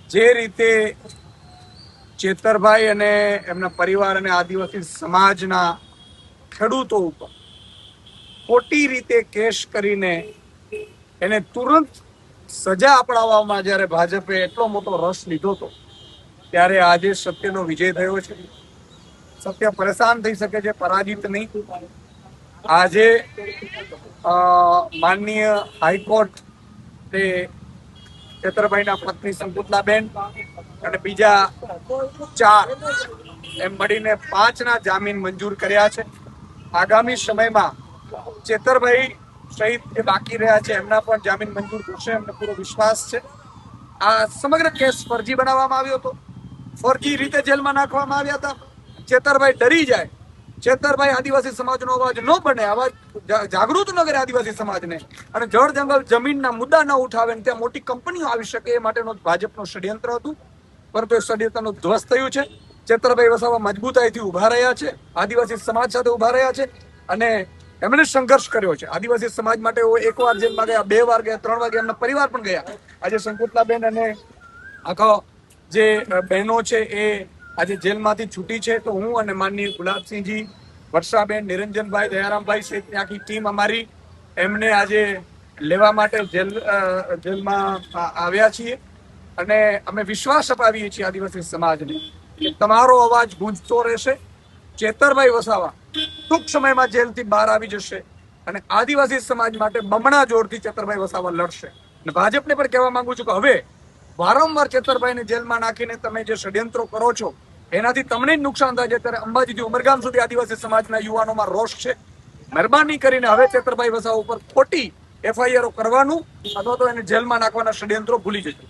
જે રીતે ચેતરભાઈ અને એમના પરિવાર અને આદિવાસી સમાજના ખેડૂતો ઉપર ખોટી રીતે કેસ કરીને એને તુરંત સજા અપનાવવામાં જ્યારે ભાજપે એટલો મોટો રસ લીધો હતો, ત્યારે આજે સત્યનો વિજય થયો છે. સત્ય પરેશાન થઈ શકે છે, પરાજિત નહીં. આજે માનનીય હાઈકોર્ટ તે ચેતરભાઈના પત્ની સંકુતલાબેન અને બીજા 4 એમ મળીને 5ના જામીન મંજૂર કર્યા છે. આગામી સમયમાં ચેતરભાઈ સહિત જે બાકી રહ્યા છે એમના પણ જામીન મંજૂર થશે, એમને પૂરો વિશ્વાસ છે. આ સમગ્ર કેસ ફરજી બનાવવામાં આવ્યો હતો, ફરજી રીતે જેલમાં નાખવામાં આવ્યા હતા. ચેતરભાઈ ડરી જાય, ચેતરભાઈ આદિવાસી સમાજનો અવાજ ન બને, અવાજ જાગૃત ન કરે આદિવાસી સમાજને, અને જળ જંગલ જમીનના મુદ્દા ન ઉઠાવે ને ત્યાં મોટી કંપનીઓ આવી શકે એ માટેનો ભાજપનો ષડયંત્ર હતું. પરંતુ એ ષડયંત્રનું ધ્વસ્ત થયું છે. ચેતરભાઈ વસાવા મજબૂતાઈથી ઉભા રહ્યા છે, આદિવાસી સમાજ સાથે ઉભા રહ્યા છે અને એમણે સંઘર્ષ કર્યો છે. આદિવાસી સમાજ માટે 1 વાર જેલમાં ગયા, 2 વાર ગયા, 3 વાર ગયા, એમના પરિવાર પણ ગયા. આજે સંકુતલાબેન અને આખો જે બહેનો છે એ આજે જેલમાંથી છૂટી છે. તો હું અને માનનીય ગુલાબસિંહજી, વર્ષાબેન, નિરંજનભાઈ, દયારામભાઈ સહિતની આખી ટીમ અમારી એમને આજે લેવા માટે જેલમાં આવ્યા છીએ. અને અમે વિશ્વાસ અપાવીએ છીએ આદિવાસી સમાજને કે તમારો અવાજ ગૂંજતો રહેશે. ચેતરભાઈ વસાવા ટૂંક સમયમાં જેલથી બહાર આવી જશે અને આદિવાસી સમાજ માટે બમણા જોરથી ચેતરભાઈ વસાવા લડશે. અને ભાજપને પણ કહેવા માંગુ છું કે હવે વારંવાર ચેતરભાઈને જેલમાં નાખીને તમે જે ષડયંત્રો કરો છો એનાથી તમને જ નુકસાન થાય છે. ત્યારે અંબાજીથી ઉમરગામ સુધી આદિવાસી સમાજના યુવાનોમાં રોષ છે. મહેરબાની કરીને હવે ચેતરભાઈ વસાવા ઉપર ખોટી FIR કરવાનું અથવા તો એને જેલમાં નાખવાના ષડયંત્રો ભૂલી જજો.